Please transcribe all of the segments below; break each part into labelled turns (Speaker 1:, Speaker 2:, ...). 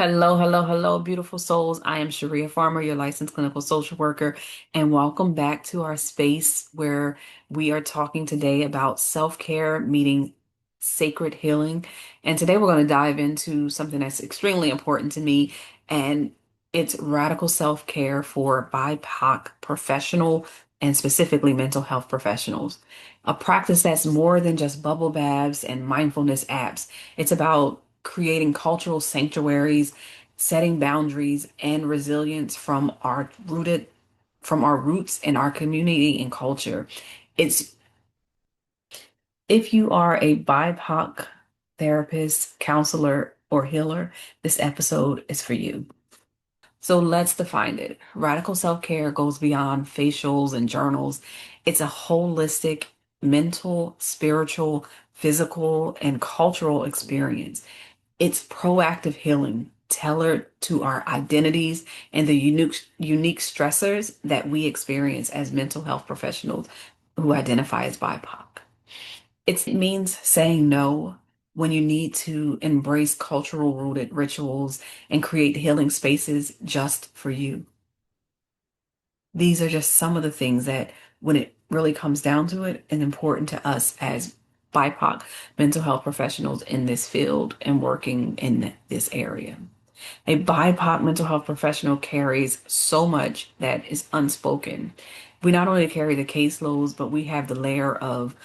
Speaker 1: Hello, hello, hello, beautiful souls. I am Sharea Farmer, your licensed clinical social worker, and welcome back to our space where we are talking today about self-care meeting sacred healing. And today we're going to dive into something that's extremely important to me, and it's radical self-care for BIPOC professional and specifically mental health professionals. A practice that's more than just bubble baths and mindfulness apps. It's about creating cultural sanctuaries, setting boundaries, and resilience from our roots and our community and culture. It's If you are a BIPOC therapist, counselor, or healer, this episode is for you. So let's define it. Radical self-care goes beyond facials and journals. It's a holistic mental, spiritual, physical, and cultural experience. It's proactive healing tailored to our identities and the unique stressors that we experience as mental health professionals who identify as BIPOC. It means saying no when you need to embrace cultural rooted rituals and create healing spaces just for you. These are just some of the things that, when it really comes down to it, is important to us as BIPOC mental health professionals in this field and working in this area. A BIPOC mental health professional carries so much that is unspoken. We not only carry the caseloads, but we have the layer of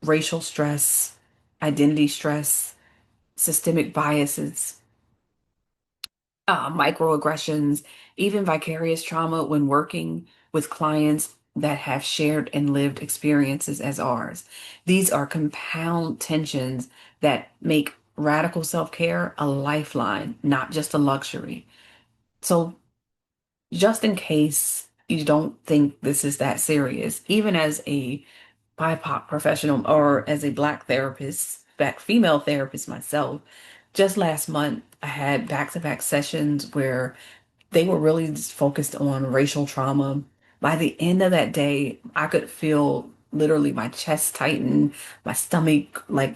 Speaker 1: racial stress, identity stress, systemic biases, microaggressions, even vicarious trauma when working with clients that have shared and lived experiences as ours. These are compound tensions that make radical self care a lifeline, not just a luxury. So, just in case you don't think this is that serious, even as a BIPOC professional or as a Black female therapist myself, just last month I had back-to-back sessions where they were really just focused on racial trauma. By the end of that day, I could feel literally my chest tighten, my stomach like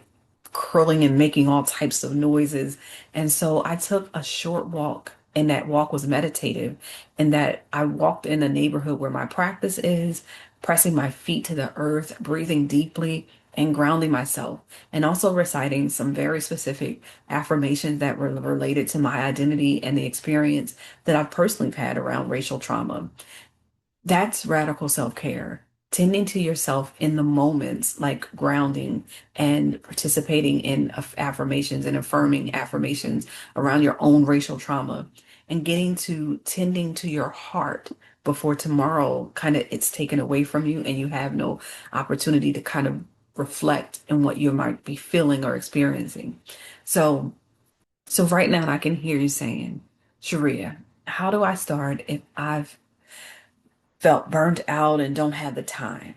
Speaker 1: curling and making all types of noises. And so I took a short walk, and that walk was meditative. And that I walked in a neighborhood where my practice is, pressing my feet to the earth, breathing deeply, and grounding myself, and also reciting some very specific affirmations that were related to my identity and the experience that I've personally had around racial trauma. That's radical self-care. Tending to yourself in the moments, like grounding and participating in affirmations and affirming affirmations around your own racial trauma, and getting to tending to your heart before tomorrow kind of it's taken away from you and you have no opportunity to kind of reflect in what you might be feeling or experiencing. So, so right now I can hear you saying, Sharia, how do I start if I've felt burnt out and don't have the time?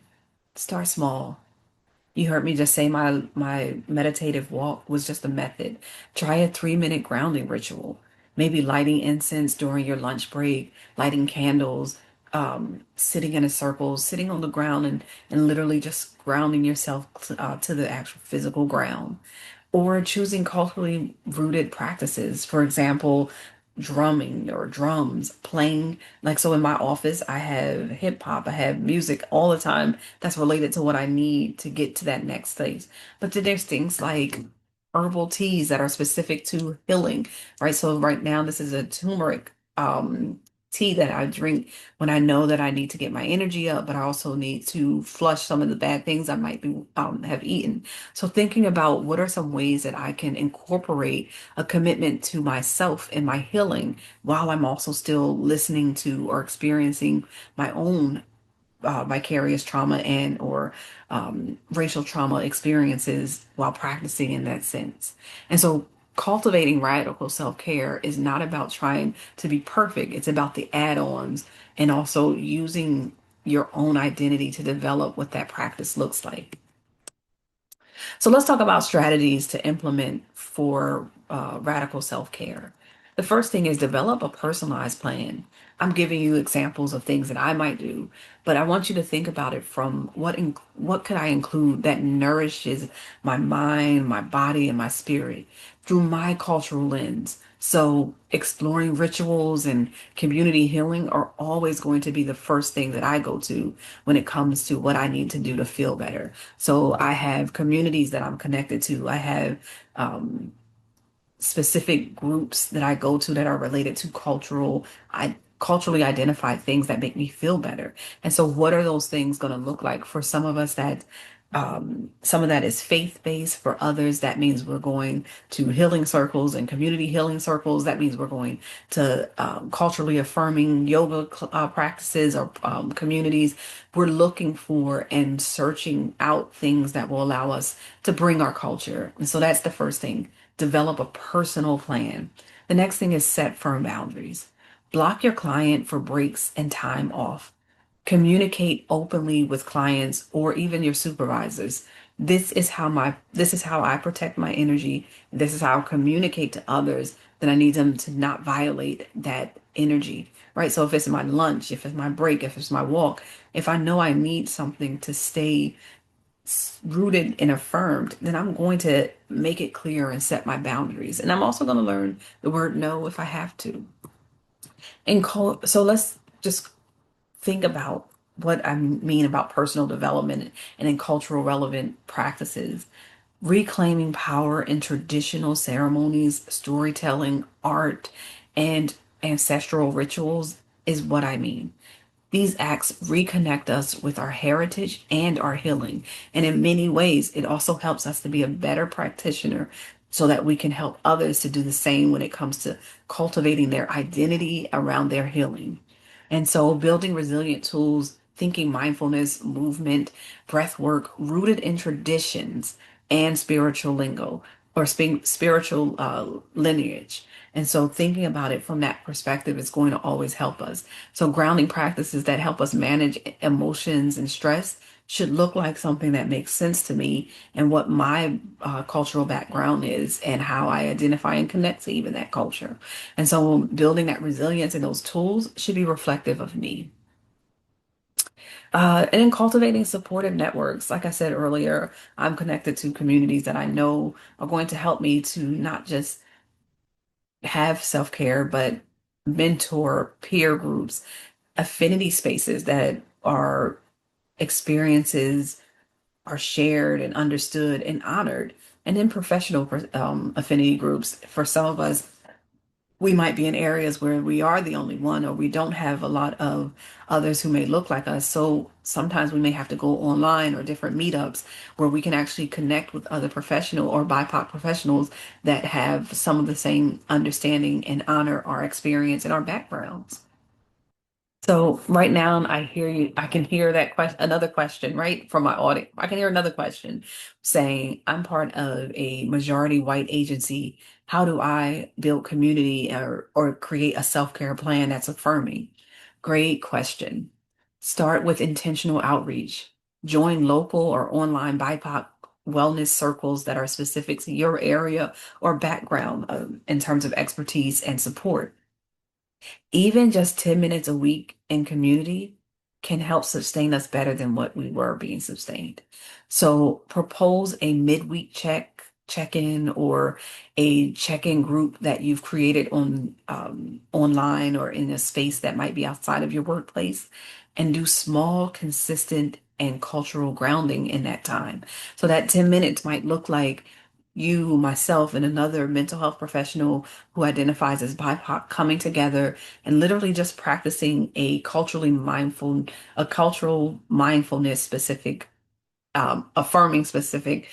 Speaker 1: Start small. You heard me just say my meditative walk was just a method. Try a 3-minute grounding ritual. Maybe lighting incense during your lunch break, lighting candles, sitting in a circle, sitting on the ground and literally just grounding yourself to the actual physical ground. Or choosing culturally rooted practices. For example, drumming or drums, playing. Like, so in my office, I have hip hop, I have music all the time that's related to what I need to get to that next phase. But then there's things like herbal teas that are specific to healing, right? So right now, this is a turmeric tea that I drink when I know that I need to get my energy up, but I also need to flush some of the bad things I might be have eaten. So thinking about what are some ways that I can incorporate a commitment to myself and my healing while I'm also still listening to or experiencing my own vicarious trauma and or racial trauma experiences while practicing in that sense. And so cultivating radical self-care is not about trying to be perfect. It's about the add-ons and also using your own identity to develop what that practice looks like. So let's talk about strategies to implement for radical self-care. The first thing is develop a personalized plan. I'm giving you examples of things that I might do, but I want you to think about it from what could I include that nourishes my mind, my body, and my spirit through my cultural lens. So exploring rituals and community healing are always going to be the first thing that I go to when it comes to what I need to do to feel better. So I have communities that I'm connected to. I have um, specific groups that I go to that are related to culturally identified things that make me feel better. And so what are those things going to look like for some of us? That some of that is faith-based. For others, that means we're going to healing circles and community healing circles. That means we're going to culturally affirming yoga practices or communities. We're looking for and searching out things that will allow us to bring our culture. And so that's the first thing. Develop a personal plan. The next thing is set firm boundaries. Block your client for breaks and time off. Communicate openly with clients or even your supervisors. This is how I protect my energy. This is how I communicate to others that I need them to not violate that energy. Right? So if it's my lunch, if it's my break, if it's my walk, if I know I need something to stay rooted and affirmed, then I'm going to make it clear and set my boundaries. And I'm also going to learn the word no if I have to. So let's just think about what I mean about personal development and in cultural relevant practices. Reclaiming power in traditional ceremonies, storytelling, art, and ancestral rituals is what I mean. These acts reconnect us with our heritage and our healing. And in many ways, it also helps us to be a better practitioner so that we can help others to do the same when it comes to cultivating their identity around their healing. And so, building resilient tools, thinking mindfulness, movement, breath work, rooted in traditions and spiritual lingo or spiritual lineage. And so, thinking about it from that perspective is going to always help us. So, grounding practices that help us manage emotions and stress should look like something that makes sense to me and what my cultural background is and how I identify and connect to even that culture. And so, building that resilience and those tools should be reflective of me. And then cultivating supportive networks. Like I said earlier, I'm connected to communities that I know are going to help me to not just have self care, but mentor peer groups, affinity spaces that are experiences are shared and understood and honored. And then professional affinity groups. For some of us, we might be in areas where we are the only one or we don't have a lot of others who may look like us. So sometimes we may have to go online or different meetups where we can actually connect with other professional or BIPOC professionals that have some of the same understanding and honor our experience and our backgrounds. So right now I hear you, I can hear that question, another question, right, from my audience. I can hear another question saying, I'm part of a majority white agency. How do I build community or create a self-care plan that's affirming? Great question. Start with intentional outreach. Join local or online BIPOC wellness circles that are specific to your area or background in terms of expertise and support. Even just 10 minutes a week in community can help sustain us better than what we were being sustained. So propose a midweek check-in or a check-in group that you've created on online or in a space that might be outside of your workplace and do small, consistent and cultural grounding in that time. So that 10 minutes might look like you, myself, and another mental health professional who identifies as BIPOC coming together and literally just practicing a cultural mindfulness specific, affirming specific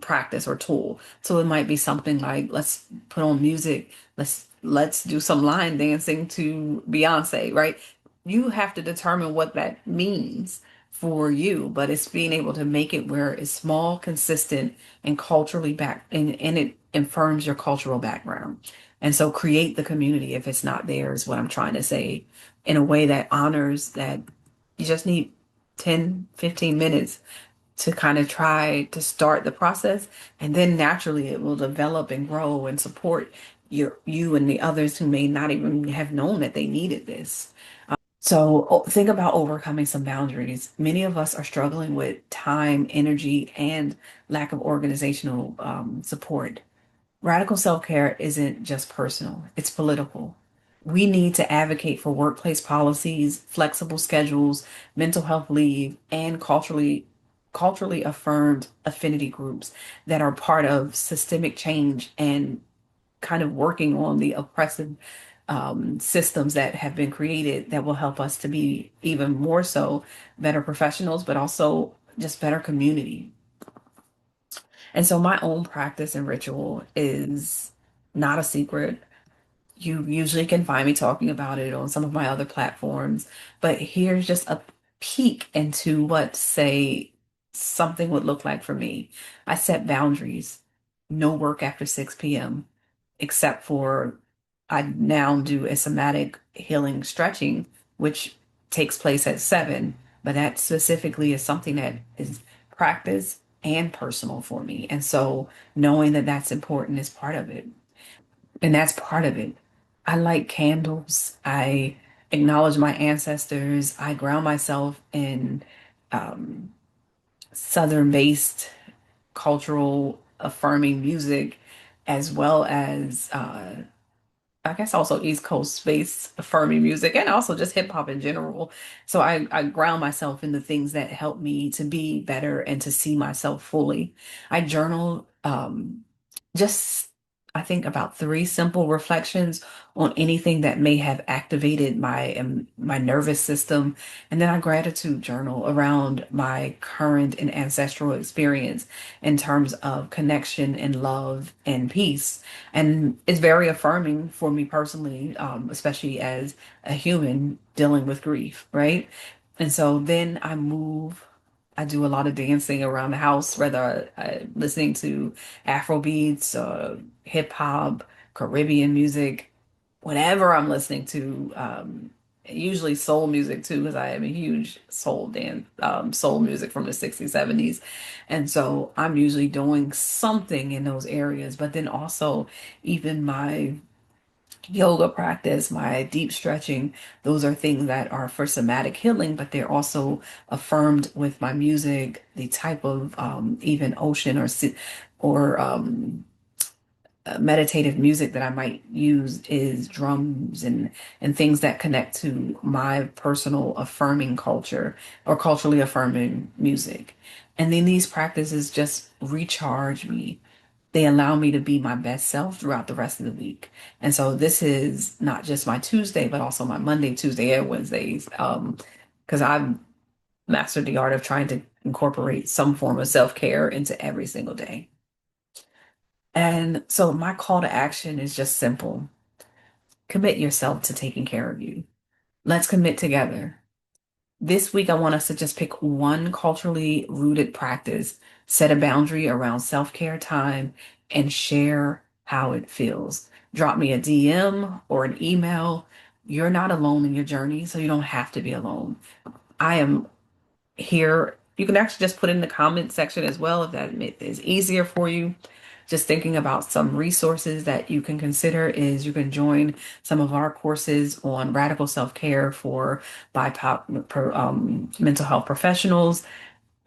Speaker 1: practice or tool. So it might be something like, let's put on music, let's do some line dancing to Beyonce, right? You have to determine what that means for you, but it's being able to make it where it's small, consistent, and culturally back, and it affirms your cultural background. And so create the community if it's not there, is what I'm trying to say, in a way that honors that you just need 10, 15 minutes to kind of try to start the process. And then naturally it will develop and grow and support you and the others who may not even have known that they needed this. So think about overcoming some boundaries. Many of us are struggling with time, energy, and lack of organizational support. Radical self-care isn't just personal, it's political. We need to advocate for workplace policies, flexible schedules, mental health leave, and culturally affirmed affinity groups that are part of systemic change and kind of working on the oppressive systems that have been created that will help us to be even more so better professionals, but also just better community. And so my own practice and ritual is not a secret. You usually can find me talking about it on some of my other platforms, but here's just a peek into what, say, something would look like for me. I set boundaries. No work after 6 p.m., except for I now do a somatic healing stretching, which takes place at 7, but that specifically is something that is practice and personal for me. And so knowing that that's important is part of it. And that's part of it. I light candles. I acknowledge my ancestors. I ground myself in um, Southern based cultural affirming music, as well as I guess also East Coast space affirming music and also just hip hop in general. So I ground myself in the things that help me to be better and to see myself fully. I journal just I think about 3 simple reflections on anything that may have activated my nervous system, and then I gratitude journal around my current and ancestral experience in terms of connection and love and peace. And it's very affirming for me personally, especially as a human dealing with grief, right? And so then I do a lot of dancing around the house, whether listening to Afro beats, hip hop, Caribbean music, whatever I'm listening to. Usually soul music too, because I am a huge soul music from the 60s, 70s. And so I'm usually doing something in those areas. But then also, even my yoga practice, my deep stretching, those are things that are for somatic healing, but they're also affirmed with my music, the type of even ocean or meditative music that I might use is drums and things that connect to my personal affirming culture or culturally affirming music. And then these practices just recharge me. They allow me to be my best self throughout the rest of the week. And so this is not just my Tuesday, but also my Monday, Tuesday, and Wednesdays. Because I've mastered the art of trying to incorporate some form of self-care into every single day. And so my call to action is just simple. Commit yourself to taking care of you. Let's commit together. This week, I want us to just pick one culturally rooted practice, set a boundary around self care time, and share how it feels. Drop me a DM or an email. You're not alone in your journey, so you don't have to be alone. I am here. You can actually just put in the comment section as well if that is easier for you. Just thinking about some resources that you can consider is you can join some of our courses on radical self-care for BIPOC mental health professionals.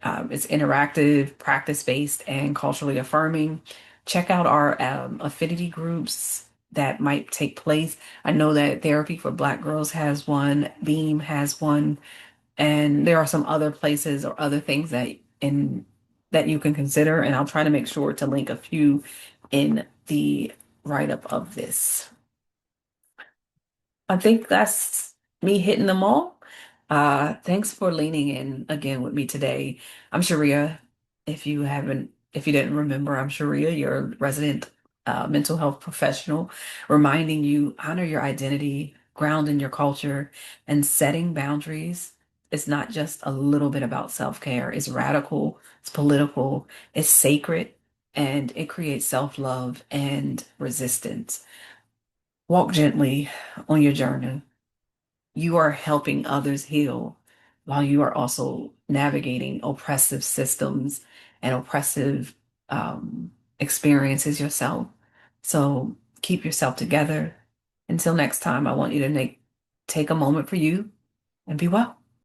Speaker 1: It's interactive, practice-based, and culturally affirming. Check out our affinity groups that might take place. I know that Therapy for Black Girls has one, Beam has one, and there are some other places or other things that you can consider, and I'll try to make sure to link a few in the write-up of this. I think that's me hitting them all. Thanks for leaning in again with me today. I'm Sharea. If you didn't remember, I'm Sharea, your resident mental health professional, reminding you honor your identity, ground in your culture, and setting boundaries. It's not just a little bit about self-care. It's radical, it's political, it's sacred, and it creates self-love and resistance. Walk gently on your journey. You are helping others heal while you are also navigating oppressive systems and oppressive experiences yourself. So keep yourself together. Until next time, I want you to take a moment for you and be well.